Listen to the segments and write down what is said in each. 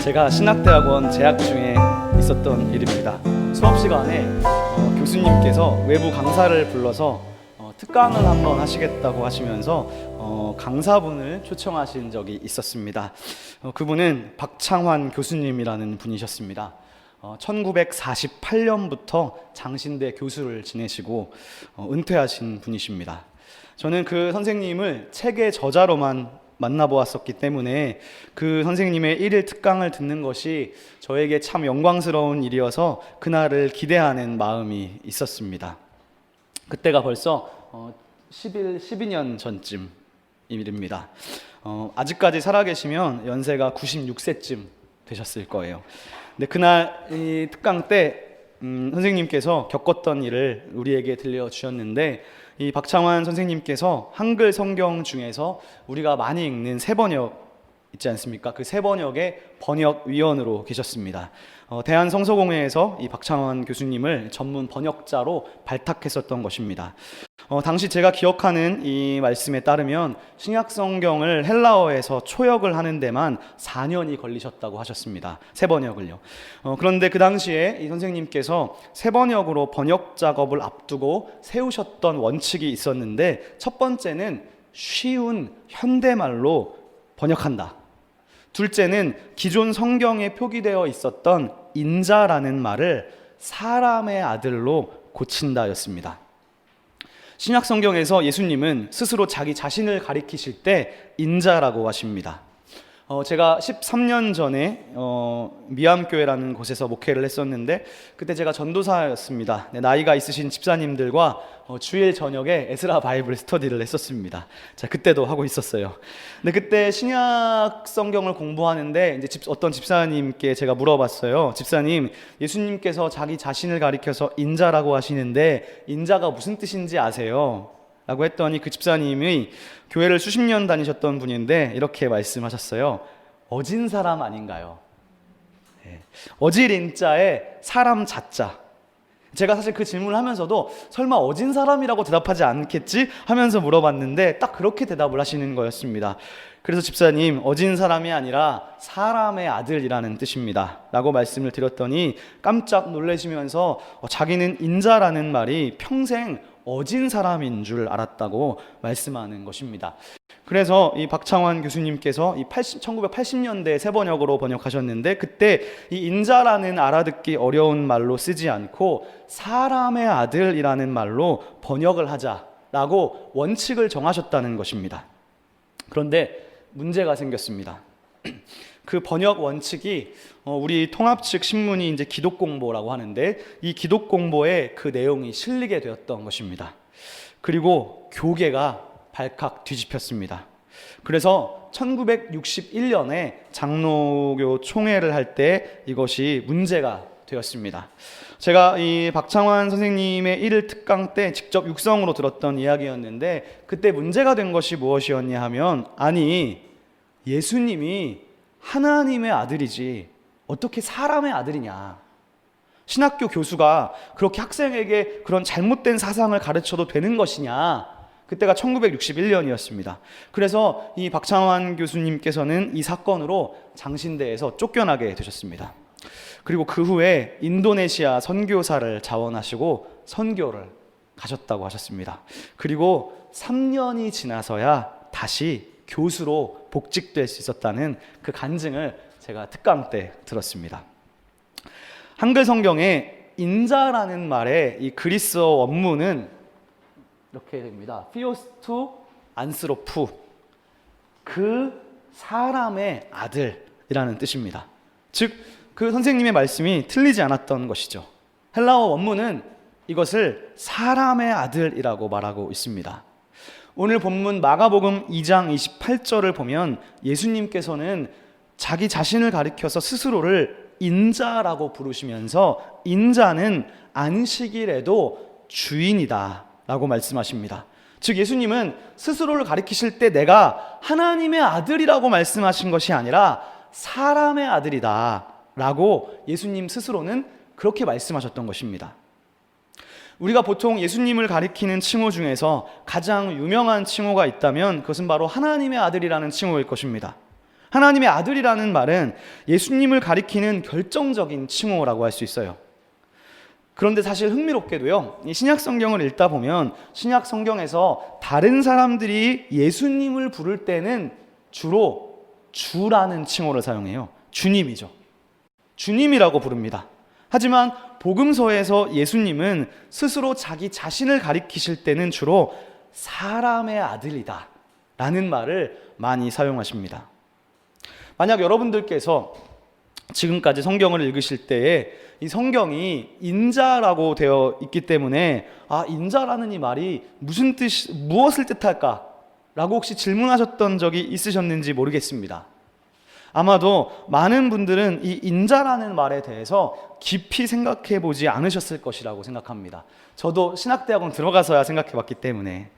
제가 신학대학원 재학 중에 있었던 일입니다. 수업 시간에 교수님께서 외부 강사를 불러서 특강을 한번 하시겠다고 하시면서 강사분을 초청하신 적이 있었습니다. 그분은 박창환 교수님이라는 분이셨습니다. 1948년부터 장신대 교수를 지내시고 은퇴하신 분이십니다. 저는 그 선생님을 책의 저자로만 만나보았었기 때문에 그 선생님의 1일 특강을 듣는 것이 저에게 참 영광스러운 일이어서 그날을 기대하는 마음이 있었습니다. 그때가 벌써 12년 전쯤 일입니다. 아직까지 살아계시면 연세가 96세쯤 되셨을 거예요. 근데 그날 이 특강 때 선생님께서 겪었던 일을 우리에게 들려주셨는데, 이 박창환 선생님께서 한글 성경 중에서 우리가 많이 읽는 세번역 있지 않습니까? 그 세번역의 번역위원으로 계셨습니다. 대한성서공회에서 이 박창환 교수님을 전문 번역자로 발탁했었던 것입니다. 당시 제가 기억하는 이 말씀에 따르면 신약성경을 헬라어에서 초역을 하는 데만 4년이 걸리셨다고 하셨습니다. 세번역을요. 그런데 그 당시에 이 선생님께서 세번역으로 번역 작업을 앞두고 세우셨던 원칙이 있었는데, 첫 번째는 쉬운 현대말로 번역한다. 둘째는 기존 성경에 표기되어 있었던 인자라는 말을 사람의 아들로 고친다였습니다. 신약 성경에서 예수님은 스스로 자기 자신을 가리키실 때 인자라고 하십니다. 제가 13년 전에 미암교회라는 곳에서 목회를 했었는데, 그때 제가 전도사였습니다. 나이가 있으신 집사님들과 주일 저녁에 에스라 바이블 스터디를 했었습니다. 자, 그때도 하고 있었어요. 근데 그때 신약 성경을 공부하는데 이제 어떤 집사님께 제가 물어봤어요. 집사님, 예수님께서 자기 자신을 가리켜서 인자라고 하시는데 인자가 무슨 뜻인지 아세요? 라고 했더니 그 집사님이 교회를 수십 년 다니셨던 분인데 이렇게 말씀하셨어요. 어진 사람 아닌가요? 어질 인자에 사람 자자. 제가 사실 그 질문을 하면서도 설마 어진 사람이라고 대답하지 않겠지 하면서 물어봤는데 딱 그렇게 대답을 하시는 거였습니다. 그래서 집사님, 어진 사람이 아니라 사람의 아들이라는 뜻입니다 라고 말씀을 드렸더니 깜짝 놀라시면서 자기는 인자라는 말이 평생 어진 사람인 줄 알았다고 말씀하는 것입니다. 그래서 이 박창환 교수님께서 1980년대 세번역으로 번역하셨는데, 그때 이 인자라는 알아듣기 어려운 말로 쓰지 않고 사람의 아들이라는 말로 번역을 하자라고 원칙을 정하셨다는 것입니다. 그런데 문제가 생겼습니다. 그 번역 원칙이 우리 통합 측 신문이 이제 기독공보라고 하는데, 이 기독공보에 그 내용이 실리게 되었던 것입니다. 그리고 교계가 발칵 뒤집혔습니다. 그래서 1961년에 장로교 총회를 할 때 이것이 문제가 되었습니다. 제가 이 박창환 선생님의 1일 특강 때 직접 육성으로 들었던 이야기였는데, 그때 문제가 된 것이 무엇이었냐 하면, 아니 예수님이 하나님의 아들이지 어떻게 사람의 아들이냐, 신학교 교수가 그렇게 학생에게 그런 잘못된 사상을 가르쳐도 되는 것이냐. 그때가 1961년이었습니다. 그래서 이 박창환 교수님께서는 이 사건으로 장신대에서 쫓겨나게 되셨습니다. 그리고 그 후에 인도네시아 선교사를 자원하시고 선교를 가셨다고 하셨습니다. 그리고 3년이 지나서야 다시 교수로 복직될 수 있었다는 그 간증을 제가 특강 때 들었습니다. 한글 성경에 인자라는 말의 이 그리스어 원문은 이렇게 됩니다. 피오스투 안스로프, 그 사람의 아들이라는 뜻입니다. 즉, 그 선생님의 말씀이 틀리지 않았던 것이죠. 헬라어 원문은 이것을 사람의 아들이라고 말하고 있습니다. 오늘 본문 마가복음 2장 28절을 보면 예수님께서는 자기 자신을 가리켜서 스스로를 인자라고 부르시면서 인자는 안식일에도 주인이다 라고 말씀하십니다. 즉, 예수님은 스스로를 가리키실 때 내가 하나님의 아들이라고 말씀하신 것이 아니라 사람의 아들이다 라고 예수님 스스로는 그렇게 말씀하셨던 것입니다. 우리가 보통 예수님을 가리키는 칭호 중에서 가장 유명한 칭호가 있다면 그것은 바로 하나님의 아들이라는 칭호일 것입니다. 하나님의 아들이라는 말은 예수님을 가리키는 결정적인 칭호라고 할 수 있어요. 그런데 사실 흥미롭게도요, 이 신약 성경을 읽다 보면 신약 성경에서 다른 사람들이 예수님을 부를 때는 주로 주라는 칭호를 사용해요. 주님이죠. 주님이라고 부릅니다. 하지만 복음서에서 예수님은 스스로 자기 자신을 가리키실 때는 주로 사람의 아들이다 라는 말을 많이 사용하십니다. 만약 여러분들께서 지금까지 성경을 읽으실 때에 이 성경이 인자라고 되어 있기 때문에 인자라는 이 말이 무엇을 뜻할까? 라고 혹시 질문하셨던 적이 있으셨는지 모르겠습니다. 아마도 많은 분들은 이 인자라는 말에 대해서 깊이 생각해 보지 않으셨을 것이라고 생각합니다. 저도 신학대학원 들어가서야 생각해 봤기 때문에.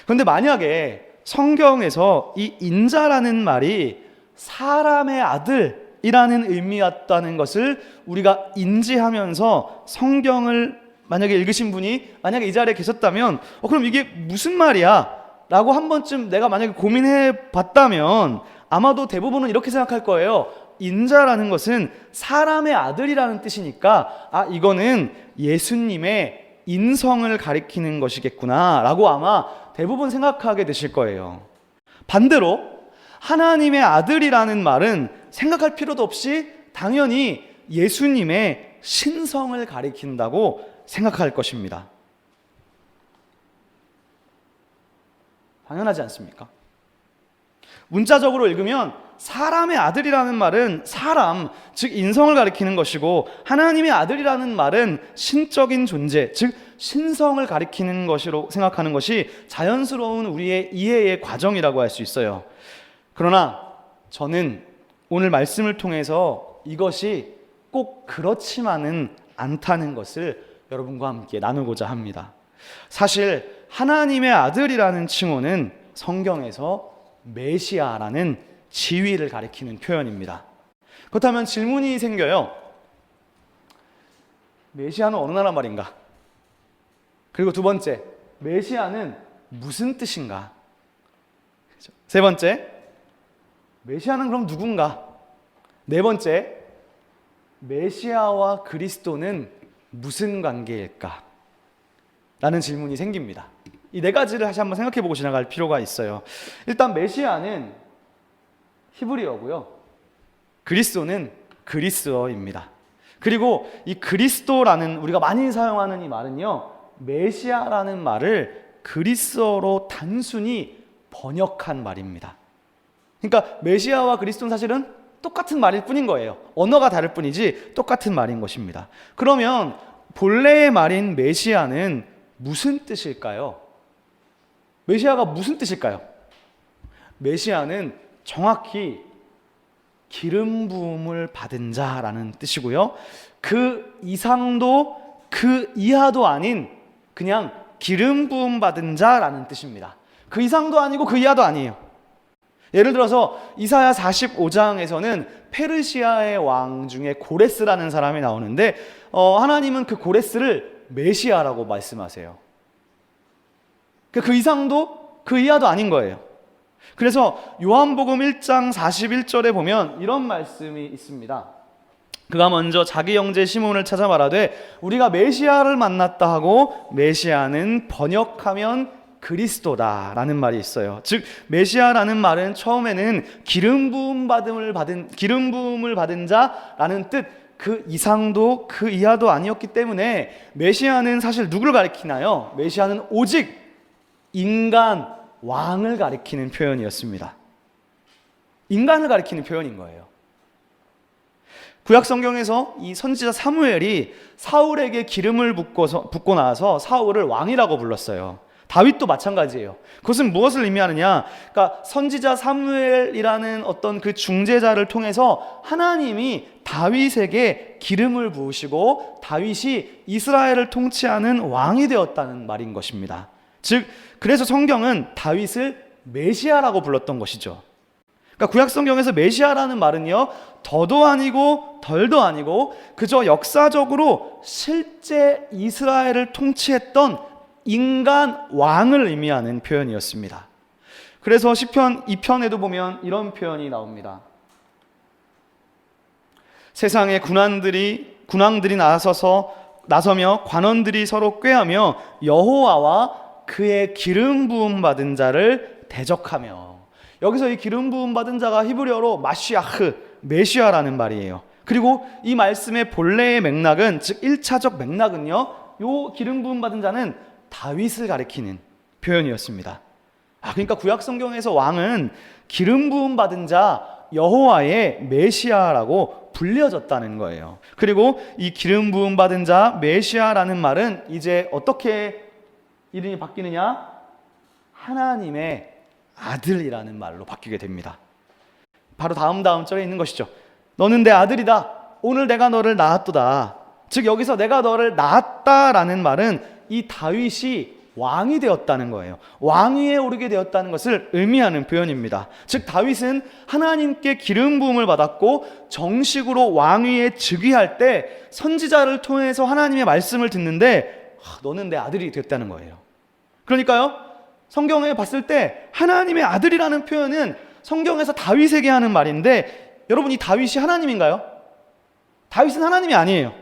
그런데 만약에 성경에서 이 인자라는 말이 사람의 아들이라는 의미였다는 것을 우리가 인지하면서 성경을 만약에 읽으신 분이 만약에 이 자리에 계셨다면 그럼 이게 무슨 말이야? 라고 한 번쯤 내가 만약에 고민해 봤다면 아마도 대부분은 이렇게 생각할 거예요. 인자라는 것은 사람의 아들이라는 뜻이니까 이거는 예수님의 인성을 가리키는 것이겠구나 라고 아마 대부분 생각하게 되실 거예요. 반대로 하나님의 아들이라는 말은 생각할 필요도 없이 당연히 예수님의 신성을 가리킨다고 생각할 것입니다. 당연하지 않습니까? 문자적으로 읽으면 사람의 아들이라는 말은 사람, 즉 인성을 가리키는 것이고 하나님의 아들이라는 말은 신적인 존재, 즉 신성을 가리키는 것으로 생각하는 것이 자연스러운 우리의 이해의 과정이라고 할 수 있어요. 그러나 저는 오늘 말씀을 통해서 이것이 꼭 그렇지만은 않다는 것을 여러분과 함께 나누고자 합니다. 사실 하나님의 아들이라는 칭호는 성경에서 메시아라는 지위를 가리키는 표현입니다. 그렇다면 질문이 생겨요. 메시아는 어느 나라 말인가? 그리고 두 번째, 메시아는 무슨 뜻인가? 세 번째, 메시아는 그럼 누군가? 네 번째, 메시아와 그리스도는 무슨 관계일까? 라는 질문이 생깁니다. 이 네 가지를 다시 한번 생각해 보고 지나갈 필요가 있어요. 일단 메시아는 히브리어고요. 그리스도는 그리스어입니다. 그리고 이 그리스도라는 우리가 많이 사용하는 이 말은요, 메시아라는 말을 그리스어로 단순히 번역한 말입니다. 그러니까 메시아와 그리스도는 사실은 똑같은 말일 뿐인 거예요. 언어가 다를 뿐이지 똑같은 말인 것입니다. 그러면 본래의 말인 메시아는 무슨 뜻일까요? 메시아가 무슨 뜻일까요? 메시아는 정확히 기름 부음을 받은 자라는 뜻이고요. 그 이상도 그 이하도 아닌 그냥 기름 부음 받은 자라는 뜻입니다. 그 이상도 아니고 그 이하도 아니에요. 예를 들어서 이사야 45장에서는 페르시아의 왕 중에 고레스라는 사람이 나오는데 하나님은 그 고레스를 메시아라고 말씀하세요. 그 이상도 그 이하도 아닌 거예요. 그래서 요한복음 1장 41절에 보면 이런 말씀이 있습니다. 그가 먼저 자기 형제 시몬을 찾아 말하되 우리가 메시아를 만났다 하고 메시아는 번역하면 그리스도다라는 말이 있어요. 즉 메시아라는 말은 처음에는 기름 부음을 받은 자라는 뜻, 그 이상도 그 이하도 아니었기 때문에 메시아는 사실 누구를 가리키나요? 메시아는 오직 인간 왕을 가리키는 표현이었습니다. 인간을 가리키는 표현인 거예요. 구약 성경에서 이 선지자 사무엘이 사울에게 기름을 붓고 나서 사울을 왕이라고 불렀어요. 다윗도 마찬가지예요. 그것은 무엇을 의미하느냐? 그러니까 선지자 사무엘이라는 어떤 그 중재자를 통해서 하나님이 다윗에게 기름을 부으시고 다윗이 이스라엘을 통치하는 왕이 되었다는 말인 것입니다. 즉 그래서 성경은 다윗을 메시아라고 불렀던 것이죠. 그러니까 구약 성경에서 메시아라는 말은요, 더도 아니고 덜도 아니고 그저 역사적으로 실제 이스라엘을 통치했던 인간 왕을 의미하는 표현이었습니다. 그래서 시편 2편에도 보면 이런 표현이 나옵니다. 세상의 군왕들이 나서며 관원들이 서로 꾀하며 여호와와 그의 기름 부음 받은 자를 대적하며. 여기서 이 기름 부음 받은 자가 히브리어로 마시아흐, 메시아라는 말이에요. 그리고 이 말씀의 본래의 맥락은, 즉 1차적 맥락은요, 요 기름 부음 받은 자는 다윗을 가리키는 표현이었습니다. 그러니까 구약 성경에서 왕은 기름 부음 받은 자 여호와의 메시아라고 불려졌다는 거예요. 그리고 이 기름 부음 받은 자 메시아라는 말은 이제 어떻게 이름이 바뀌느냐? 하나님의 아들이라는 말로 바뀌게 됩니다. 바로 다음 절에 있는 것이죠. 너는 내 아들이다. 오늘 내가 너를 낳았도다. 즉 여기서 내가 너를 낳았다라는 말은 이 다윗이 왕이 되었다는 거예요. 왕위에 오르게 되었다는 것을 의미하는 표현입니다. 즉 다윗은 하나님께 기름 부음을 받았고 정식으로 왕위에 즉위할 때 선지자를 통해서 하나님의 말씀을 듣는데 너는 내 아들이 됐다는 거예요. 그러니까요, 성경에 봤을 때 하나님의 아들이라는 표현은 성경에서 다윗에게 하는 말인데, 여러분 이 다윗이 하나님인가요? 다윗은 하나님이 아니에요.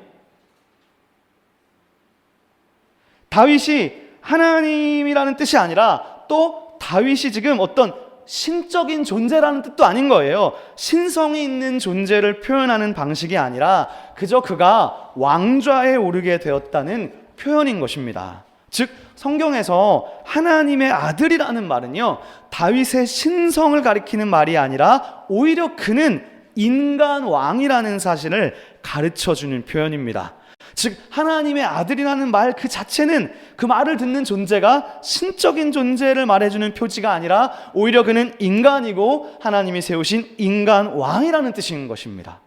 다윗이 하나님이라는 뜻이 아니라 또 다윗이 지금 어떤 신적인 존재라는 뜻도 아닌 거예요. 신성이 있는 존재를 표현하는 방식이 아니라 그저 그가 왕좌에 오르게 되었다는 표현인 것입니다. 즉 성경에서 하나님의 아들이라는 말은요, 다윗의 신성을 가리키는 말이 아니라 오히려 그는 인간 왕이라는 사실을 가르쳐주는 표현입니다. 즉 하나님의 아들이라는 말 그 자체는, 그 말을 듣는 존재가 신적인 존재를 말해주는 표지가 아니라 오히려 그는 인간이고 하나님이 세우신 인간 왕이라는 뜻인 것입니다.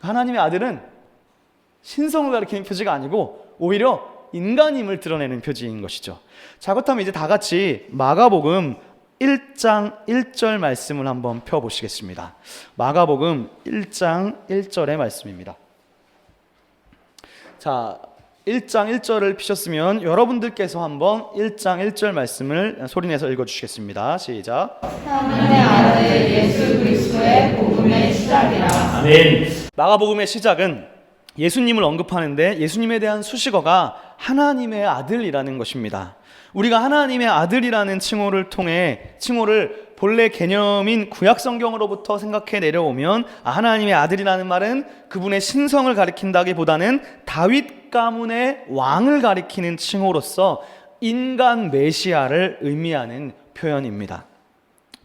하나님의 아들은 신성을 가리키는 표지가 아니고 오히려 인간임을 드러내는 표지인 것이죠. 자, 그렇다면 이제 다 같이 마가복음 1장 1절 말씀을 한번 펴보시겠습니다. 마가복음 1장 1절의 말씀입니다. 자, 1장 1절을 피셨으면 여러분들께서 한번 1장 1절 말씀을 소리내서 읽어주시겠습니다. 시작. 하나님의 아들 예수 그리스도의 복음의 시작이라. 아멘. 마가복음의 시작은 예수님을 언급하는데 예수님에 대한 수식어가 하나님의 아들이라는 것입니다. 우리가 하나님의 아들이라는 칭호를 본래 개념인 구약 성경으로부터 생각해 내려오면 하나님의 아들이라는 말은 그분의 신성을 가리킨다기보다는 다윗 가문의 왕을 가리키는 칭호로서 인간 메시아를 의미하는 표현입니다.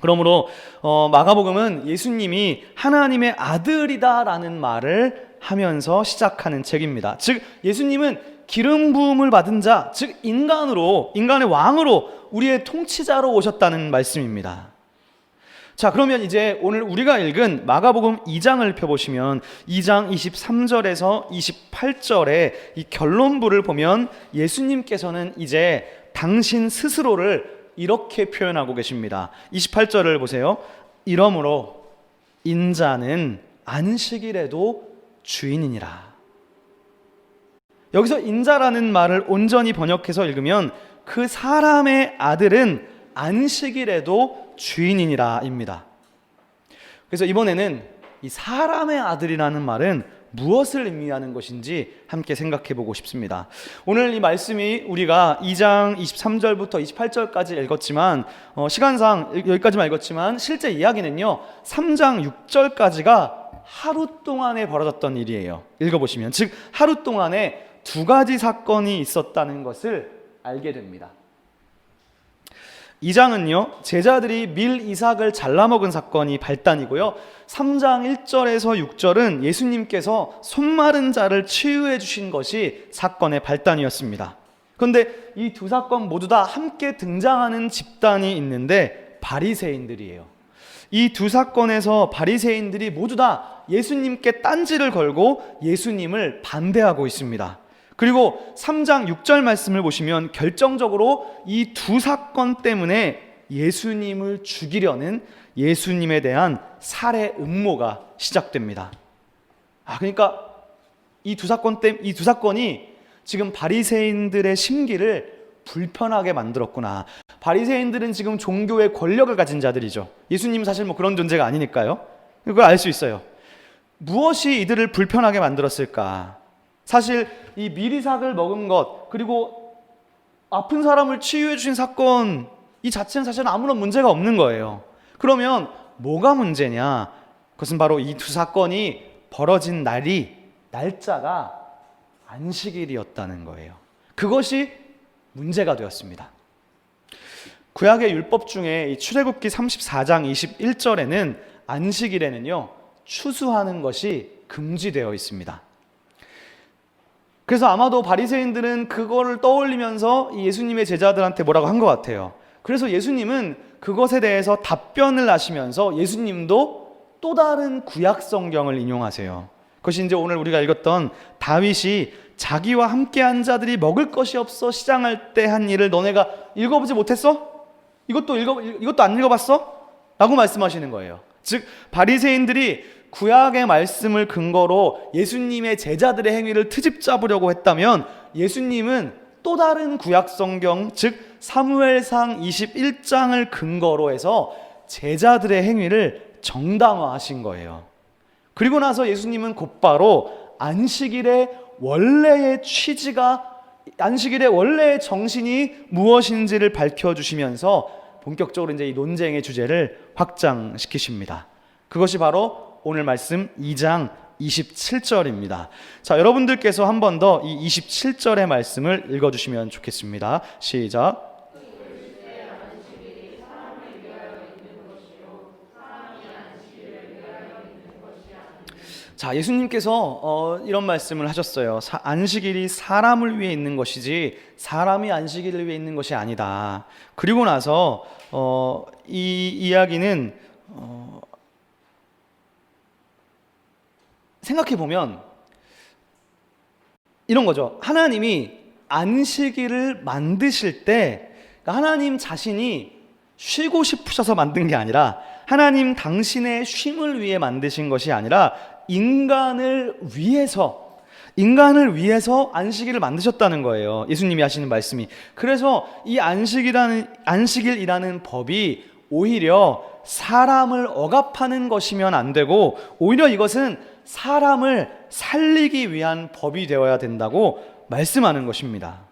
그러므로 마가복음은 예수님이 하나님의 아들이다라는 말을 하면서 시작하는 책입니다. 즉 예수님은 기름 부음을 받은 자, 즉 인간의 왕으로 우리의 통치자로 오셨다는 말씀입니다. 자, 그러면 이제 오늘 우리가 읽은 마가복음 2장을 펴보시면 2장 23절에서 28절의 이 결론부를 보면 예수님께서는 이제 당신 스스로를 이렇게 표현하고 계십니다. 28절을 보세요. 이러므로 인자는 안식일에도 주인이니라. 여기서 인자라는 말을 온전히 번역해서 읽으면 그 사람의 아들은 안식일에도 주인이니라입니다. 그래서 이번에는 이 사람의 아들이라는 말은 무엇을 의미하는 것인지 함께 생각해 보고 싶습니다. 오늘 이 말씀이 우리가 2장 23절부터 28절까지 읽었지만 시간상 여기까지만 읽었지만 실제 이야기는요 3장 6절까지가 하루 동안에 벌어졌던 일이에요. 읽어보시면 즉 하루 동안에 두 가지 사건이 있었다는 것을 알게 됩니다. 2장은요 제자들이 밀 이삭을 잘라먹은 사건이 발단이고요 3장 1절에서 6절은 예수님께서 손마른 자를 치유해 주신 것이 사건의 발단이었습니다. 그런데 이 두 사건 모두 다 함께 등장하는 집단이 있는데 바리새인들이에요. 이 두 사건에서 바리새인들이 모두 다 예수님께 딴지를 걸고 예수님을 반대하고 있습니다. 그리고 3장 6절 말씀을 보시면 결정적으로 이 두 사건 때문에 예수님을 죽이려는 예수님에 대한 살해 음모가 시작됩니다. 그러니까 이 두 사건이 지금 바리새인들의 심기를 불편하게 만들었구나. 바리새인들은 지금 종교의 권력을 가진 자들이죠. 예수님은 사실 그런 존재가 아니니까요. 그걸 알 수 있어요. 무엇이 이들을 불편하게 만들었을까? 사실 이 미리삭을 먹은 것, 그리고 아픈 사람을 치유해 주신 사건 이 자체는 사실은 아무런 문제가 없는 거예요. 그러면 뭐가 문제냐? 그것은 바로 이 두 사건이 벌어진 날짜가 안식일이었다는 거예요. 그것이 문제가 되었습니다. 구약의 율법 중에 이 출애굽기 34장 21절에는 안식일에는요, 추수하는 것이 금지되어 있습니다. 그래서 아마도 바리새인들은 그거를 떠올리면서 이 예수님의 제자들한테 뭐라고 한 것 같아요. 그래서 예수님은 그것에 대해서 답변을 하시면서 예수님도 또 다른 구약 성경을 인용하세요. 그것이 이제 오늘 우리가 읽었던 다윗이 자기와 함께한 자들이 먹을 것이 없어 시장할 때 한 일을 너네가 읽어보지 못했어? 이것도 안 읽어봤어? 라고 말씀하시는 거예요. 즉 바리새인들이 구약의 말씀을 근거로 예수님의 제자들의 행위를 트집 잡으려고 했다면 예수님은 또 다른 구약 성경, 즉 사무엘상 21장을 근거로 해서 제자들의 행위를 정당화하신 거예요. 그리고 나서 예수님은 곧바로 안식일의 원래의 취지가, 안식일의 원래의 정신이 무엇인지를 밝혀주시면서 본격적으로 이제 이 논쟁의 주제를 확장시키십니다. 그것이 바로 오늘 말씀 2장 27절입니다. 자, 여러분들께서 한 번 더 이 27절의 말씀을 읽어주시면 좋겠습니다. 시작. 자, 예수님께서 이런 말씀을 하셨어요. 안식일이 사람을 위해 있는 것이지 사람이 안식일을 위해 있는 것이 아니다. 그리고 나서 이 이야기는 생각해 보면 이런 거죠. 하나님이 안식일을 만드실 때 하나님 자신이 쉬고 싶으셔서 만든 게 아니라 하나님 당신의 쉼을 위해 만드신 것이 아니라 인간을 위해서 안식일을 만드셨다는 거예요. 예수님이 하시는 말씀이. 그래서 이 안식일이라는 법이 오히려 사람을 억압하는 것이면 안 되고 오히려 이것은 사람을 살리기 위한 법이 되어야 된다고 말씀하는 것입니다.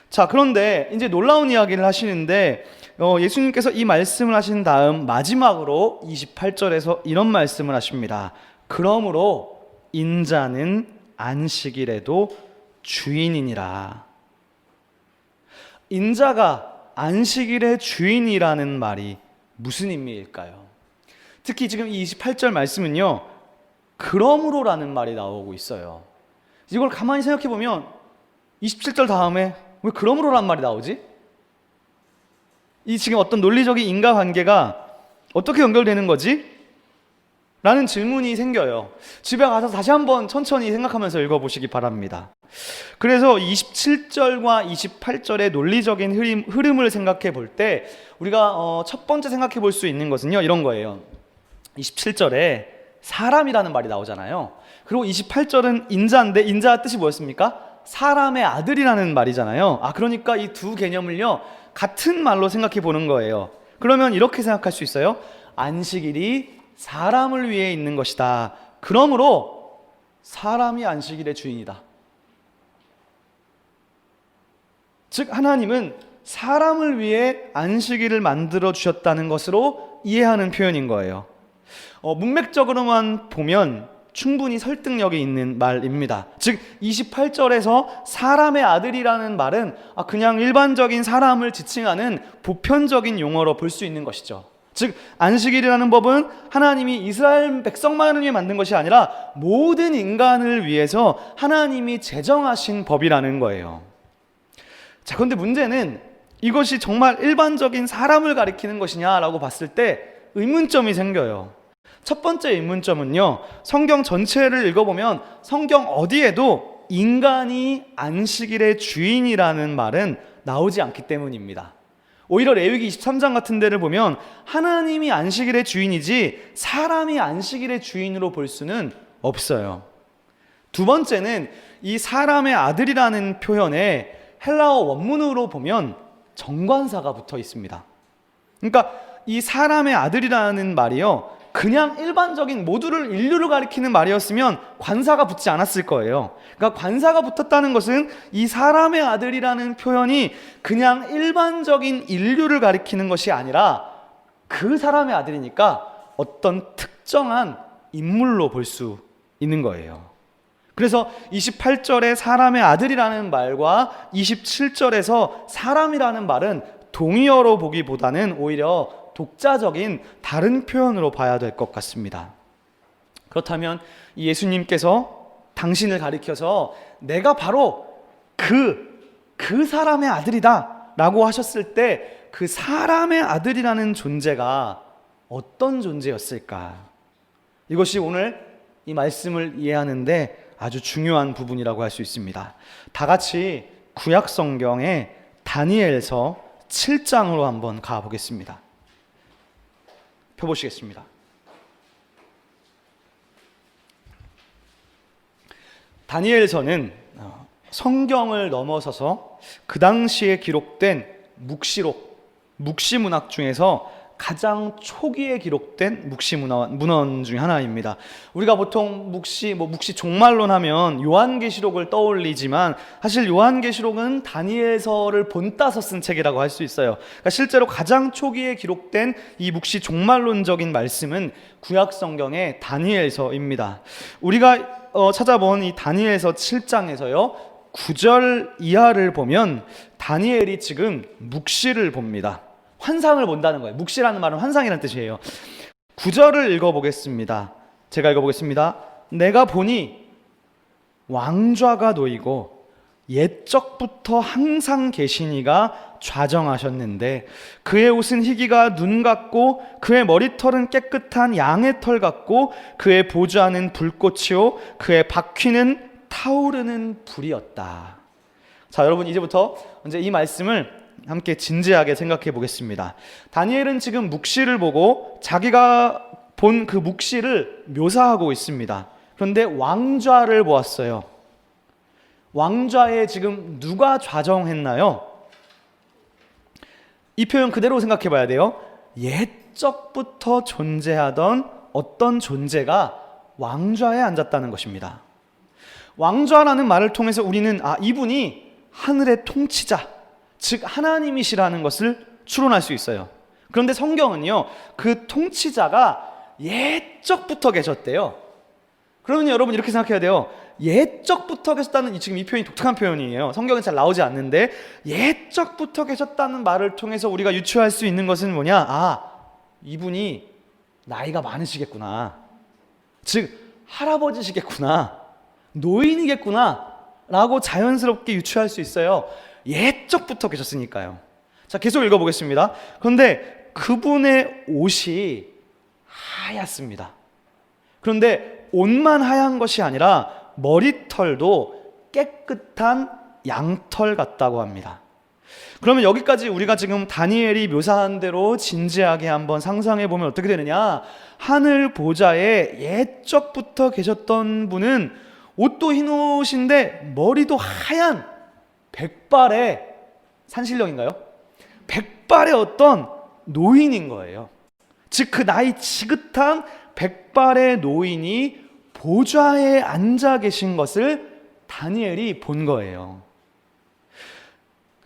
자, 그런데 이제 놀라운 이야기를 하시는데 예수님께서 이 말씀을 하신 다음 마지막으로 28절에서 이런 말씀을 하십니다. 그러므로 인자는 안식일에도 주인이니라. 인자가 안식일의 주인이라는 말이 무슨 의미일까요? 특히 지금 이 28절 말씀은요, 그러므로라는 말이 나오고 있어요. 이걸 가만히 생각해 보면 27절 다음에 왜 그러므로라는 말이 나오지? 이 지금 어떤 논리적인 인과관계가 어떻게 연결되는 거지? 라는 질문이 생겨요. 집에 가서 다시 한번 천천히 생각하면서 읽어보시기 바랍니다. 그래서 27절과 28절의 논리적인 흐름을 생각해 볼 때 우리가 첫 번째 생각해 볼 수 있는 것은요, 이런 거예요. 27절에 사람이라는 말이 나오잖아요. 그리고 28절은 인자인데 인자의 뜻이 뭐였습니까? 사람의 아들이라는 말이잖아요. 그러니까 이 두 개념을요, 같은 말로 생각해 보는 거예요. 그러면 이렇게 생각할 수 있어요. 안식일이 사람을 위해 있는 것이다. 그러므로 사람이 안식일의 주인이다. 즉 하나님은 사람을 위해 안식일을 만들어 주셨다는 것으로 이해하는 표현인 거예요. 문맥적으로만 보면 충분히 설득력이 있는 말입니다. 즉 28절에서 사람의 아들이라는 말은 그냥 일반적인 사람을 지칭하는 보편적인 용어로 볼 수 있는 것이죠. 즉 안식일이라는 법은 하나님이 이스라엘 백성만을 위해 만든 것이 아니라 모든 인간을 위해서 하나님이 제정하신 법이라는 거예요. 자, 그런데 문제는 이것이 정말 일반적인 사람을 가리키는 것이냐라고 봤을 때 의문점이 생겨요. 첫 번째 의문점은요, 성경 전체를 읽어보면 성경 어디에도 인간이 안식일의 주인이라는 말은 나오지 않기 때문입니다. 오히려 레위기 23장 같은 데를 보면 하나님이 안식일의 주인이지 사람이 안식일의 주인으로 볼 수는 없어요. 두 번째는 이 사람의 아들이라는 표현에 헬라어 원문으로 보면 정관사가 붙어 있습니다. 그러니까 이 사람의 아들이라는 말이요, 그냥 일반적인 인류를 가리키는 말이었으면 관사가 붙지 않았을 거예요. 그러니까 관사가 붙었다는 것은 이 사람의 아들이라는 표현이 그냥 일반적인 인류를 가리키는 것이 아니라 그 사람의 아들이니까 어떤 특정한 인물로 볼 수 있는 거예요. 그래서 28절에 사람의 아들이라는 말과 27절에서 사람이라는 말은 동의어로 보기보다는 오히려 독자적인 다른 표현으로 봐야 될 것 같습니다. 그렇다면 이 예수님께서 당신을 가리켜서 내가 바로 그 사람의 아들이다 라고 하셨을 때 그 사람의 아들이라는 존재가 어떤 존재였을까? 이것이 오늘 이 말씀을 이해하는데 아주 중요한 부분이라고 할 수 있습니다. 다 같이 구약 성경의 다니엘서 7장으로 한번 가보겠습니다. 펴보시겠습니다. 다니엘서는 성경을 넘어서서 그 당시에 기록된 묵시문학 중에서 가장 초기에 기록된 묵시문헌 중 하나입니다. 우리가 보통 묵시 종말론 하면 요한계시록을 떠올리지만 사실 요한계시록은 다니엘서를 본따서 쓴 책이라고 할 수 있어요. 그러니까 실제로 가장 초기에 기록된 이 묵시 종말론적인 말씀은 구약 성경의 다니엘서입니다. 우리가 찾아본 이 다니엘서 7장에서요 9절 이하를 보면 다니엘이 지금 묵시를 봅니다. 환상을 본다는 거예요. 묵시라는 말은 환상이라는 뜻이에요. 9절을 읽어보겠습니다. 제가 읽어보겠습니다. 내가 보니 왕좌가 놓이고 옛적부터 항상 계시니가 좌정하셨는데 그의 옷은 희기가 눈 같고 그의 머리털은 깨끗한 양의 털 같고 그의 보좌는 불꽃이요 그의 바퀴는 타오르는 불이었다. 자, 여러분 이제부터 이제 이 말씀을 함께 진지하게 생각해 보겠습니다. 다니엘은 지금 묵시를 보고 자기가 본 그 묵시를 묘사하고 있습니다. 그런데 왕좌를 보았어요. 왕좌에 지금 누가 좌정했나요? 이 표현 그대로 생각해 봐야 돼요. 옛적부터 존재하던 어떤 존재가 왕좌에 앉았다는 것입니다. 왕좌라는 말을 통해서 우리는 이분이 하늘의 통치자, 즉 하나님이시라는 것을 추론할 수 있어요. 그런데 성경은요 그 통치자가 옛적부터 계셨대요. 그러면 여러분 이렇게 생각해야 돼요. 옛적부터 계셨다는 지금 이 표현이 독특한 표현이에요. 성경은 잘 나오지 않는데 옛적부터 계셨다는 말을 통해서 우리가 유추할 수 있는 것은 뭐냐? 이분이 나이가 많으시겠구나, 즉 할아버지시겠구나, 노인이겠구나 라고 자연스럽게 유추할 수 있어요. 옛적부터 계셨으니까요. 자, 계속 읽어보겠습니다. 그런데 그분의 옷이 하얗습니다. 그런데 옷만 하얀 것이 아니라 머리털도 깨끗한 양털 같다고 합니다. 그러면 여기까지 우리가 지금 다니엘이 묘사한 대로 진지하게 한번 상상해 보면 어떻게 되느냐? 하늘 보좌에 옛적부터 계셨던 분은 옷도 흰 옷인데 머리도 하얀 백발의 산신령인가요? 백발의 어떤 노인인 거예요. 즉 그 나이 지긋한 백발의 노인이 보좌에 앉아 계신 것을 다니엘이 본 거예요.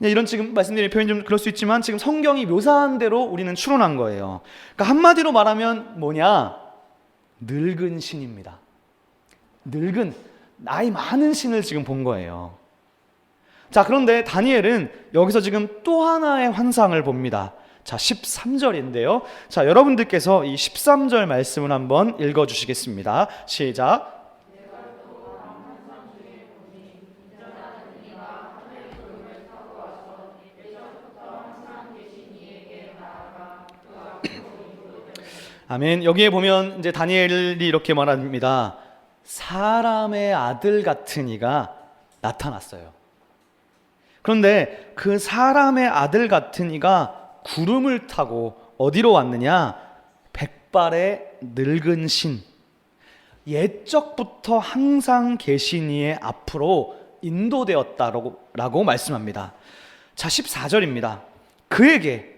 이런 지금 말씀드린 표현이 좀 그럴 수 있지만 지금 성경이 묘사한 대로 우리는 추론한 거예요. 그러니까 한마디로 말하면 뭐냐? 늙은 신입니다. 늙은 나이 많은 신을 지금 본 거예요. 자, 그런데 다니엘은 여기서 지금 또 하나의 환상을 봅니다. 자, 13절인데요. 자, 여러분들께서 이 13절 말씀을 한번 읽어주시겠습니다. 시작. 아멘. 여기에 보면 이제 다니엘이 이렇게 말합니다. 사람의 아들 같은 이가 나타났어요. 그런데 그 사람의 아들 같은 이가 구름을 타고 어디로 왔느냐? 백발의 늙은 신, 옛적부터 항상 계신 이의 앞으로 인도되었다라고 말씀합니다. 자, 14절입니다. 그에게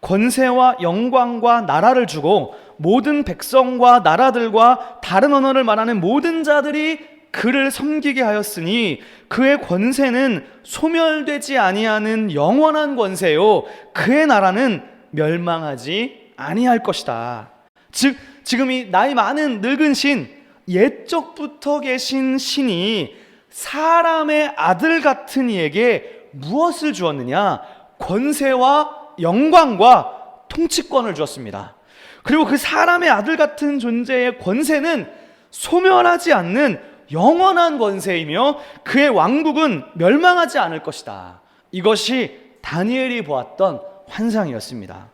권세와 영광과 나라를 주고 모든 백성과 나라들과 다른 언어를 말하는 모든 자들이 그를 섬기게 하였으니 그의 권세는 소멸되지 아니하는 영원한 권세요 그의 나라는 멸망하지 아니할 것이다. 즉 지금 이 나이 많은 늙은 신, 옛적부터 계신 신이 사람의 아들 같은 이에게 무엇을 주었느냐? 권세와 영광과 통치권을 주었습니다. 그리고 그 사람의 아들 같은 존재의 권세는 소멸하지 않는 영원한 권세이며 그의 왕국은 멸망하지 않을 것이다. 이것이 다니엘이 보았던 환상이었습니다.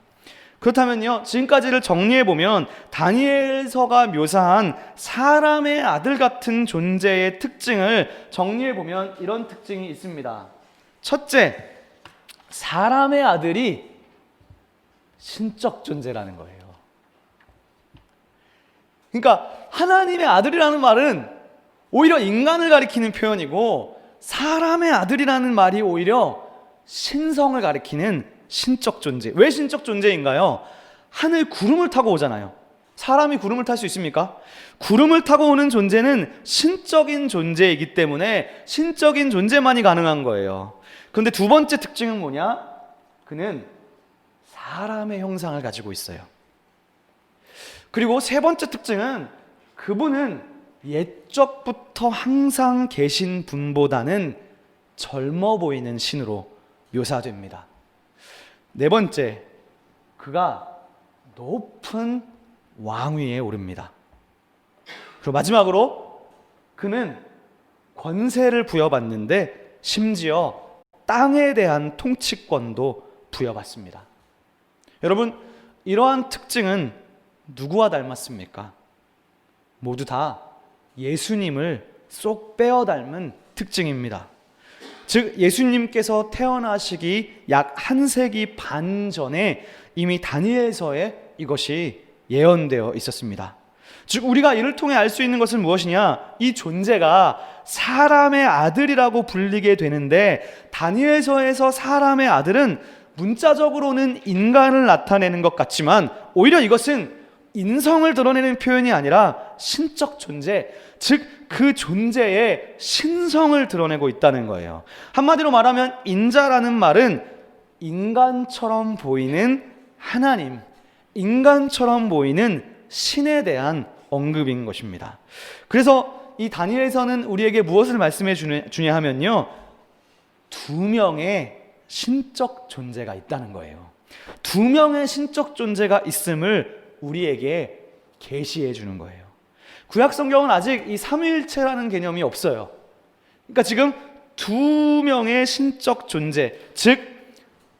그렇다면요, 지금까지를 정리해보면 다니엘서가 묘사한 사람의 아들 같은 존재의 특징을 정리해보면 이런 특징이 있습니다. 첫째, 사람의 아들이 신적 존재라는 거예요. 그러니까 하나님의 아들이라는 말은 오히려 인간을 가리키는 표현이고 사람의 아들이라는 말이 오히려 신성을 가리키는 신적 존재. 왜 신적 존재인가요? 하늘 구름을 타고 오잖아요. 사람이 구름을 탈 수 있습니까? 구름을 타고 오는 존재는 신적인 존재이기 때문에 신적인 존재만이 가능한 거예요. 그런데 두 번째 특징은 뭐냐? 그는 사람의 형상을 가지고 있어요. 그리고 세 번째 특징은 그분은 옛적부터 항상 계신 분보다는 젊어 보이는 신으로 묘사됩니다. 네 번째, 그가 높은 왕위에 오릅니다. 그리고 마지막으로 그는 권세를 부여받는데 심지어 땅에 대한 통치권도 부여받습니다. 여러분, 이러한 특징은 누구와 닮았습니까? 모두 다 예수님을 쏙 빼어 닮은 특징입니다. 즉 예수님께서 태어나시기 약 1세기 반 전에 이미 다니엘서에 이것이 예언되어 있었습니다. 즉 우리가 이를 통해 알 수 있는 것은 무엇이냐? 이 존재가 사람의 아들이라고 불리게 되는데 다니엘서에서 사람의 아들은 문자적으로는 인간을 나타내는 것 같지만 오히려 이것은 인성을 드러내는 표현이 아니라 신적 존재, 즉 그 존재의 신성을 드러내고 있다는 거예요. 한마디로 말하면 인자라는 말은 인간처럼 보이는 하나님, 인간처럼 보이는 신에 대한 언급인 것입니다. 그래서 이 다니엘서는 우리에게 무엇을 말씀해 주냐 하면요, 두 명의 신적 존재가 있다는 거예요. 두 명의 신적 존재가 있음을 우리에게 계시해 주는 거예요. 구약 성경은 아직 이 삼위일체라는 개념이 없어요. 그러니까 지금 두 명의 신적 존재, 즉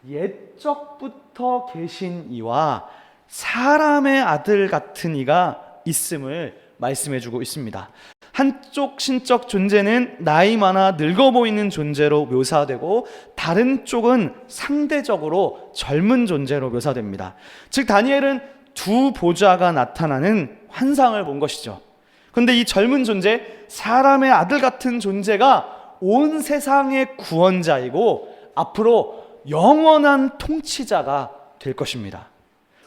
옛적부터 계신 이와 사람의 아들 같은 이가 있음을 말씀해 주고 있습니다. 한쪽 신적 존재는 나이 많아 늙어 보이는 존재로 묘사되고 다른 쪽은 상대적으로 젊은 존재로 묘사됩니다. 즉 다니엘은 두 보좌가 나타나는 환상을 본 것이죠. 그런데 이 젊은 존재, 사람의 아들 같은 존재가 온 세상의 구원자이고 앞으로 영원한 통치자가 될 것입니다.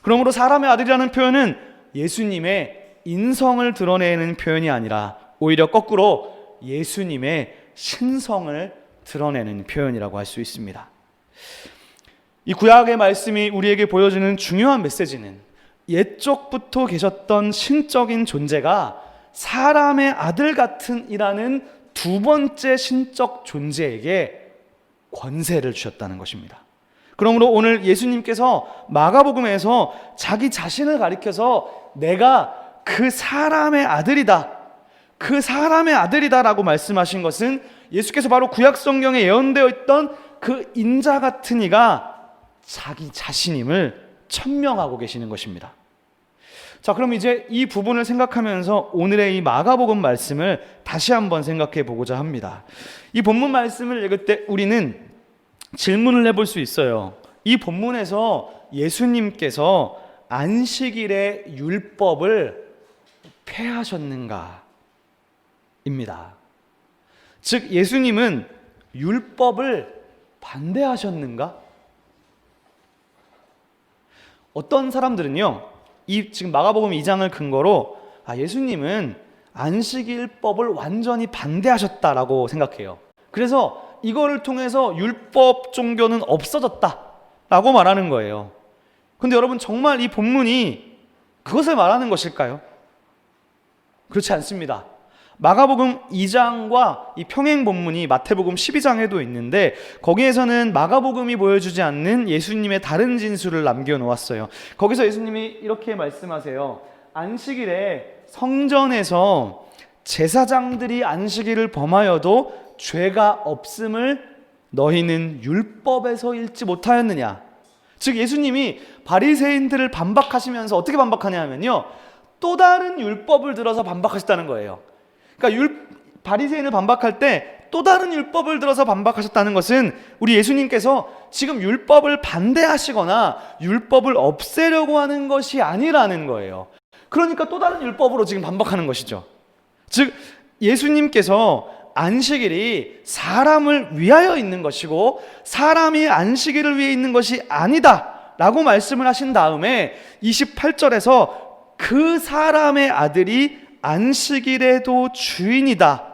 그러므로 사람의 아들이라는 표현은 예수님의 인성을 드러내는 표현이 아니라 오히려 거꾸로 예수님의 신성을 드러내는 표현이라고 할 수 있습니다. 이 구약의 말씀이 우리에게 보여주는 중요한 메시지는 옛적부터 계셨던 신적인 존재가 사람의 아들 같은 이라는 두 번째 신적 존재에게 권세를 주셨다는 것입니다. 그러므로 오늘 예수님께서 마가복음에서 자기 자신을 가리켜서 내가 그 사람의 아들이다, 그 사람의 아들이다라고 말씀하신 것은 예수께서 바로 구약 성경에 예언되어 있던 그 인자 같은 이가 자기 자신임을 천명하고 계시는 것입니다. 자, 그럼 이제 이 부분을 생각하면서 오늘의 이 마가복음 말씀을 다시 한번 생각해 보고자 합니다. 이 본문 말씀을 읽을 때 우리는 질문을 해볼 수 있어요. 이 본문에서 예수님께서 안식일의 율법을 폐하셨는가? 입니다. 즉 예수님은 율법을 반대하셨는가? 어떤 사람들은요, 이 지금 마가복음 2장을 근거로 예수님은 안식일법을 완전히 반대하셨다라고 생각해요. 그래서 이거를 통해서 율법 종교는 없어졌다라고 말하는 거예요. 근데 여러분, 정말 이 본문이 그것을 말하는 것일까요? 그렇지 않습니다. 마가복음 2장과 이 평행 본문이 마태복음 12장에도 있는데, 거기에서는 마가복음이 보여주지 않는 예수님의 다른 진술을 남겨놓았어요. 거기서 예수님이 이렇게 말씀하세요. 안식일에 성전에서 제사장들이 안식일을 범하여도 죄가 없음을 너희는 율법에서 읽지 못하였느냐. 즉, 예수님이 바리새인들을 반박하시면서 어떻게 반박하냐 하면요, 또 다른 율법을 들어서 반박하셨다는 거예요. 그러니까 바리새인을 반박할 때 또 다른 율법을 들어서 반박하셨다는 것은 우리 예수님께서 지금 율법을 반대하시거나 율법을 없애려고 하는 것이 아니라는 거예요. 그러니까 또 다른 율법으로 지금 반박하는 것이죠. 즉, 예수님께서 안식일이 사람을 위하여 있는 것이고 사람이 안식일을 위해 있는 것이 아니다 라고 말씀을 하신 다음에 28절에서 그 사람의 아들이 안식일에도 주인이다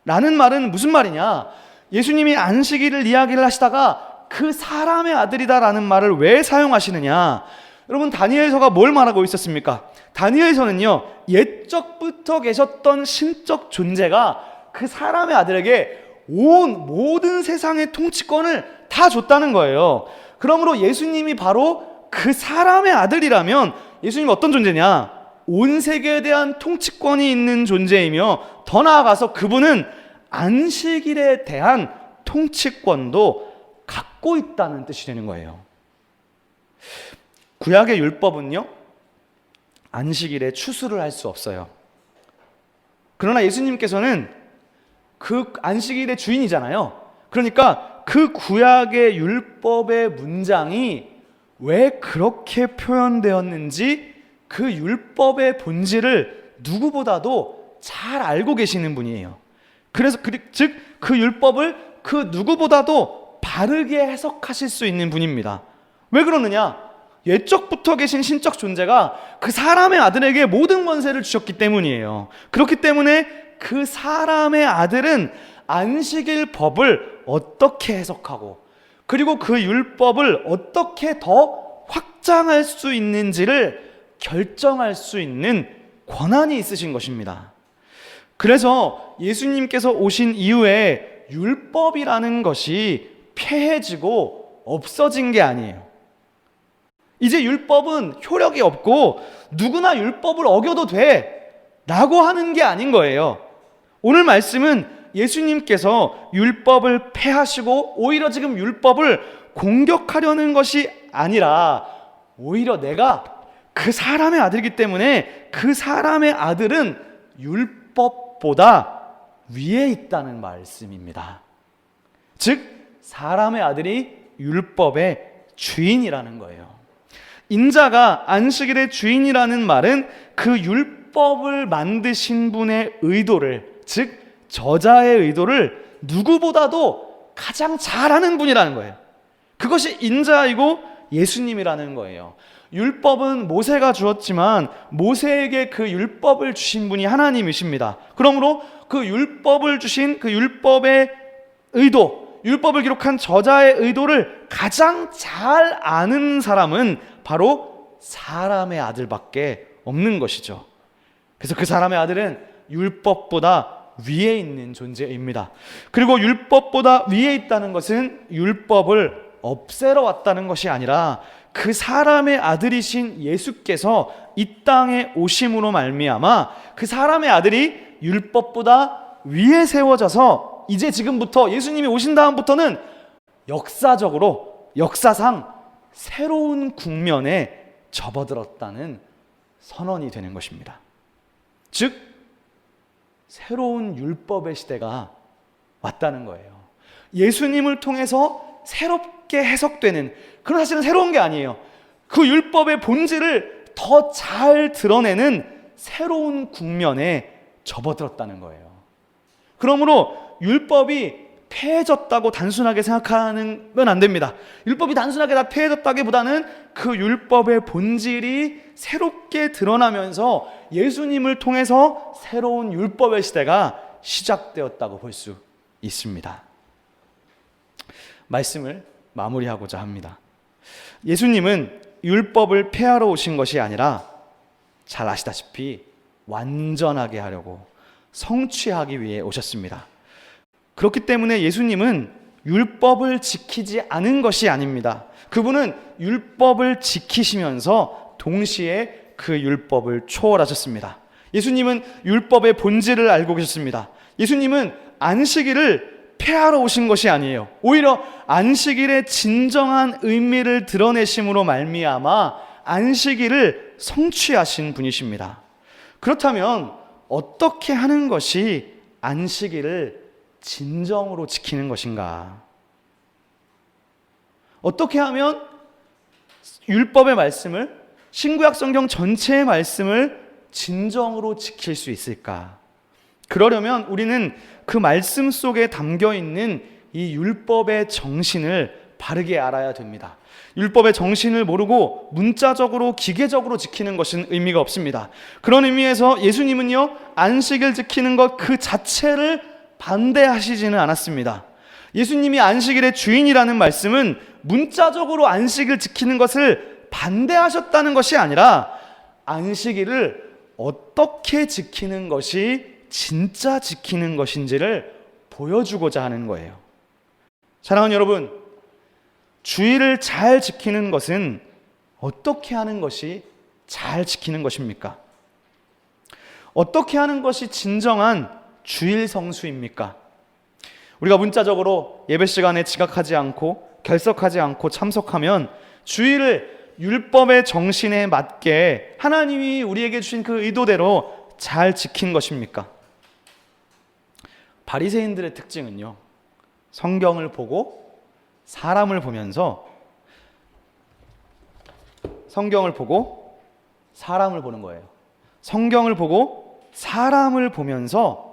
라는 말은 무슨 말이냐? 예수님이 안식일을 이야기를 하시다가 그 사람의 아들이다 라는 말을 왜 사용하시느냐? 여러분, 다니엘서가 뭘 말하고 있었습니까? 다니엘서는요, 옛적부터 계셨던 신적 존재가 그 사람의 아들에게 모든 세상의 통치권을 다 줬다는 거예요. 그러므로 예수님이 바로 그 사람의 아들이라면 예수님은 어떤 존재냐? 온 세계에 대한 통치권이 있는 존재이며, 더 나아가서 그분은 안식일에 대한 통치권도 갖고 있다는 뜻이 되는 거예요. 구약의 율법은요, 안식일에 추수를 할 수 없어요. 그러나 예수님께서는 그 안식일의 주인이잖아요. 그러니까 그 구약의 율법의 문장이 왜 그렇게 표현되었는지 그 율법의 본질을 누구보다도 잘 알고 계시는 분이에요. 그래서 즉 그 율법을 그 누구보다도 바르게 해석하실 수 있는 분입니다. 왜 그러느냐? 옛적부터 계신 신적 존재가 그 사람의 아들에게 모든 권세를 주셨기 때문이에요. 그렇기 때문에 그 사람의 아들은 안식일 법을 어떻게 해석하고, 그리고 그 율법을 어떻게 더 확장할 수 있는지를 결정할 수 있는 권한이 있으신 것입니다. 그래서 예수님께서 오신 이후에 율법이라는 것이 폐해지고 없어진 게 아니에요. 이제 율법은 효력이 없고 누구나 율법을 어겨도 돼 라고 하는 게 아닌 거예요. 오늘 말씀은 예수님께서 율법을 폐하시고 오히려 지금 율법을 공격하려는 것이 아니라, 오히려 내가 그 사람의 아들이기 때문에 그 사람의 아들은 율법보다 위에 있다는 말씀입니다. 즉, 사람의 아들이 율법의 주인이라는 거예요. 인자가 안식일의 주인이라는 말은 그 율법을 만드신 분의 의도를, 즉 저자의 의도를 누구보다도 가장 잘 아는 분이라는 거예요. 그것이 인자이고 예수님이라는 거예요. 율법은 모세가 주었지만 모세에게 그 율법을 주신 분이 하나님이십니다. 그러므로 그 율법을 주신 그 율법의 의도, 율법을 기록한 저자의 의도를 가장 잘 아는 사람은 바로 사람의 아들밖에 없는 것이죠. 그래서 그 사람의 아들은 율법보다 위에 있는 존재입니다. 그리고 율법보다 위에 있다는 것은 율법을 없애러 왔다는 것이 아니라 그 사람의 아들이신 예수께서 이 땅에 오심으로 말미암아 그 사람의 아들이 율법보다 위에 세워져서 이제 지금부터 예수님이 오신 다음부터는 역사상 새로운 국면에 접어들었다는 선언이 되는 것입니다. 즉, 새로운 율법의 시대가 왔다는 거예요. 예수님을 통해서 새롭게 해석되는, 그러나 사실은 새로운 게 아니에요. 그 율법의 본질을 더 잘 드러내는 새로운 국면에 접어들었다는 거예요. 그러므로 율법이 폐해졌다고 단순하게 생각하면 안 됩니다. 율법이 단순하게 다 폐해졌다기보다는 그 율법의 본질이 새롭게 드러나면서 예수님을 통해서 새로운 율법의 시대가 시작되었다고 볼 수 있습니다. 말씀을 마무리하고자 합니다. 예수님은 율법을 폐하러 오신 것이 아니라 잘 아시다시피 완전하게 하려고 성취하기 위해 오셨습니다. 그렇기 때문에 예수님은 율법을 지키지 않은 것이 아닙니다. 그분은 율법을 지키시면서 동시에 그 율법을 초월하셨습니다. 예수님은 율법의 본질을 알고 계셨습니다. 예수님은 안식일을 폐하러 오신 것이 아니에요. 오히려 안식일의 진정한 의미를 드러내심으로 말미암아 안식일을 성취하신 분이십니다. 그렇다면 어떻게 하는 것이 안식일을 진정으로 지키는 것인가? 어떻게 하면 율법의 말씀을, 신구약 성경 전체의 말씀을 진정으로 지킬 수 있을까? 그러려면 우리는 그 말씀 속에 담겨 있는 이 율법의 정신을 바르게 알아야 됩니다. 율법의 정신을 모르고 문자적으로 기계적으로 지키는 것은 의미가 없습니다. 그런 의미에서 예수님은요, 안식일 지키는 것 그 자체를 반대하시지는 않았습니다. 예수님이 안식일의 주인이라는 말씀은 문자적으로 안식일 지키는 것을 반대하셨다는 것이 아니라 안식일을 어떻게 지키는 것이 진짜 지키는 것인지를 보여주고자 하는 거예요. 사랑하는 여러분, 주일을 잘 지키는 것은 어떻게 하는 것이 잘 지키는 것입니까? 어떻게 하는 것이 진정한 주일 성수입니까? 우리가 문자적으로 예배 시간에 지각하지 않고 결석하지 않고 참석하면 주일을 율법의 정신에 맞게 하나님이 우리에게 주신 그 의도대로 잘 지킨 것입니까? 바리새인들의 특징은요, 성경을 보고 사람을 보면서 성경을 보고 사람을 보는 거예요. 성경을 보고 사람을 보면서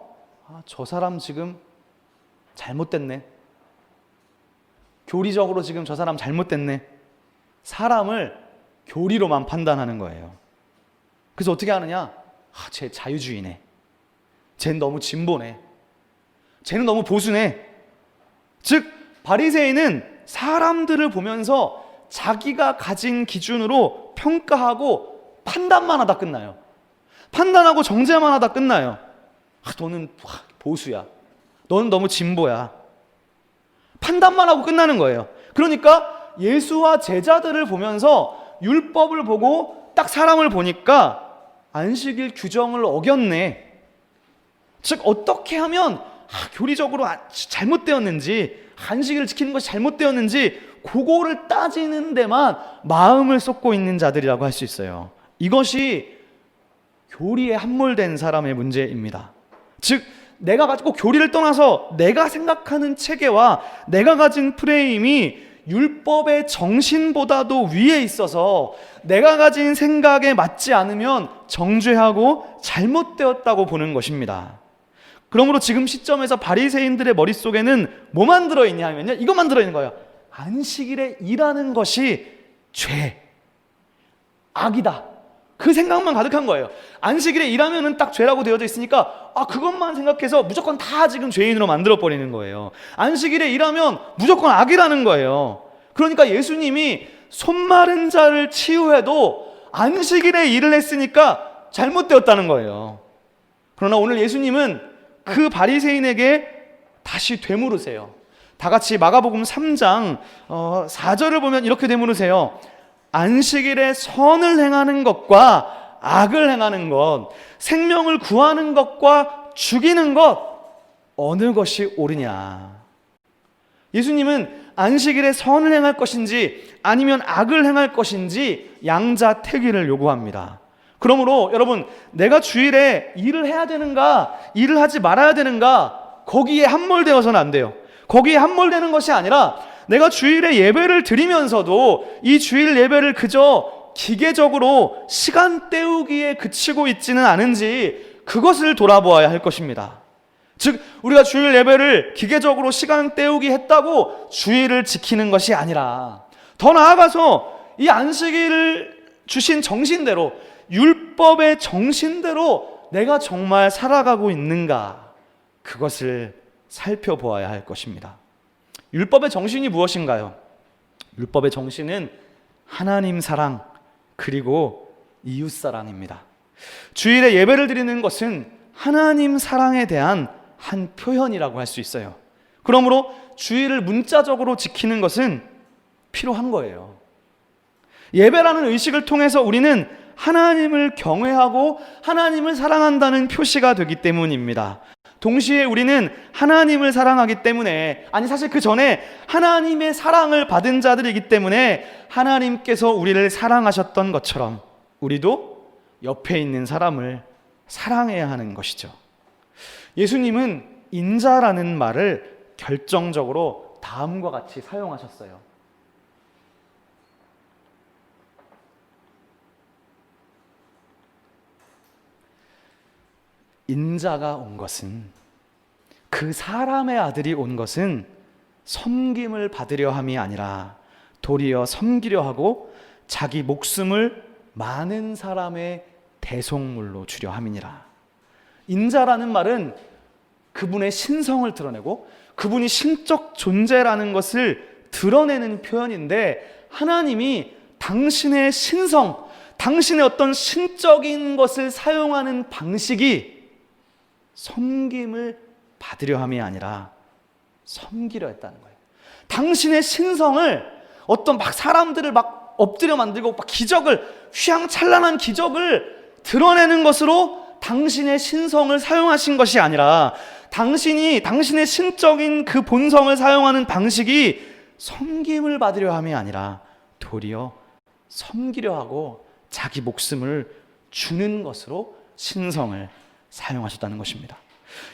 저 사람 지금 잘못됐네. 교리적으로 지금 저 사람 잘못됐네. 사람을 교리로만 판단하는 거예요. 그래서 어떻게 하느냐? 쟤 자유주의네. 쟤는 너무 진보네. 쟤는 너무 보수네. 즉 바리새인은 사람들을 보면서 자기가 가진 기준으로 평가하고 판단만 하다 끝나요. 판단하고 정죄만 하다 끝나요. 너는 보수야. 너는 너무 진보야. 판단만 하고 끝나는 거예요. 그러니까 예수와 제자들을 보면서 율법을 보고 딱 사람을 보니까 안식일 규정을 어겼네. 즉 어떻게 하면 교리적으로 잘못되었는지, 안식일을 지키는 것이 잘못되었는지 그거를 따지는 데만 마음을 쏟고 있는 자들이라고 할 수 있어요. 이것이 교리에 함몰된 사람의 문제입니다. 즉 내가 가지고 교리를 떠나서 내가 생각하는 체계와 내가 가진 프레임이 율법의 정신보다도 위에 있어서 내가 가진 생각에 맞지 않으면 정죄하고 잘못되었다고 보는 것입니다. 그러므로 지금 시점에서 바리새인들의 머릿속에는 뭐만 들어있냐 하면요, 이것만 들어있는 거예요. 안식일에 일하는 것이 죄, 악이다. 그 생각만 가득한 거예요. 안식일에 일하면은 딱 죄라고 되어져 있으니까 그것만 생각해서 무조건 다 지금 죄인으로 만들어버리는 거예요. 안식일에 일하면 무조건 악이라는 거예요. 그러니까 예수님이 손 마른 자를 치유해도 안식일에 일을 했으니까 잘못되었다는 거예요. 그러나 오늘 예수님은 그 바리새인에게 다시 되물으세요. 다 같이 마가복음 3장 4절을 보면 이렇게 되물으세요. 안식일에 선을 행하는 것과 악을 행하는 것, 생명을 구하는 것과 죽이는 것, 어느 것이 옳으냐? 예수님은 안식일에 선을 행할 것인지 아니면 악을 행할 것인지 양자택일을 요구합니다. 그러므로 여러분, 내가 주일에 일을 해야 되는가, 일을 하지 말아야 되는가, 거기에 함몰되어서는 안 돼요. 거기에 함몰되는 것이 아니라 내가 주일에 예배를 드리면서도 이 주일 예배를 그저 기계적으로 시간 때우기에 그치고 있지는 않은지 그것을 돌아보아야 할 것입니다. 즉 우리가 주일 예배를 기계적으로 시간 때우기 했다고 주일을 지키는 것이 아니라 더 나아가서 이 안식일을 주신 정신대로, 율법의 정신대로 내가 정말 살아가고 있는가, 그것을 살펴보아야 할 것입니다. 율법의 정신이 무엇인가요? 율법의 정신은 하나님 사랑 그리고 이웃 사랑입니다. 주일에 예배를 드리는 것은 하나님 사랑에 대한 한 표현이라고 할 수 있어요. 그러므로 주일을 문자적으로 지키는 것은 필요한 거예요. 예배라는 의식을 통해서 우리는 하나님을 경외하고 하나님을 사랑한다는 표시가 되기 때문입니다. 동시에 우리는 하나님을 사랑하기 때문에, 아니 사실 그 전에 하나님의 사랑을 받은 자들이기 때문에 하나님께서 우리를 사랑하셨던 것처럼 우리도 옆에 있는 사람을 사랑해야 하는 것이죠. 예수님은 인자라는 말을 결정적으로 다음과 같이 사용하셨어요. 인자가 온 것은, 그 사람의 아들이 온 것은 섬김을 받으려 함이 아니라 도리어 섬기려 하고 자기 목숨을 많은 사람의 대속물로 주려 함이니라. 인자라는 말은 그분의 신성을 드러내고 그분이 신적 존재라는 것을 드러내는 표현인데, 하나님이 당신의 신성, 당신의 어떤 신적인 것을 사용하는 방식이 섬김을 받으려 함이 아니라 섬기려 했다는 거예요. 당신의 신성을 어떤 막 사람들을 막 엎드려 만들고 막 기적을, 휘황찬란한 기적을 드러내는 것으로 당신의 신성을 사용하신 것이 아니라, 당신이 당신의 신적인 그 본성을 사용하는 방식이 섬김을 받으려 함이 아니라 도리어 섬기려 하고 자기 목숨을 주는 것으로 신성을 사용하셨다는 것입니다.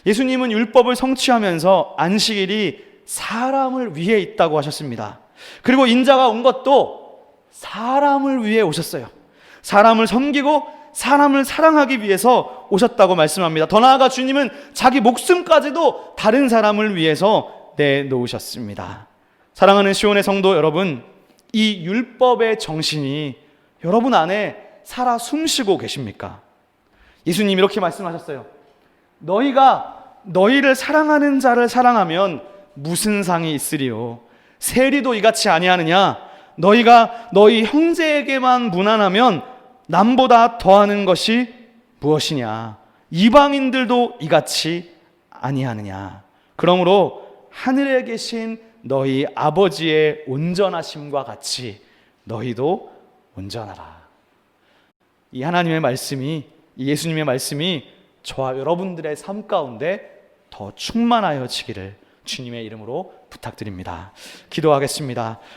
예수님은 율법을 성취하면서 안식일이 사람을 위해 있다고 하셨습니다. 그리고 인자가 온 것도 사람을 위해 오셨어요. 사람을 섬기고 사람을 사랑하기 위해서 오셨다고 말씀합니다. 더 나아가 주님은 자기 목숨까지도 다른 사람을 위해서 내놓으셨습니다. 사랑하는 시온의 성도 여러분, 이 율법의 정신이 여러분 안에 살아 숨쉬고 계십니까? 예수님 이렇게 말씀하셨어요. 너희가 너희를 사랑하는 자를 사랑하면 무슨 상이 있으리요? 세리도 이같이 아니하느냐? 너희가 너희 형제에게만 무난하면 남보다 더하는 것이 무엇이냐? 이방인들도 이같이 아니하느냐? 그러므로 하늘에 계신 너희 아버지의 온전하심과 같이 너희도 온전하라. 이 하나님의 말씀이, 이 예수님의 말씀이 저와 여러분들의 삶 가운데 더 충만하여지기를 주님의 이름으로 부탁드립니다. 기도하겠습니다.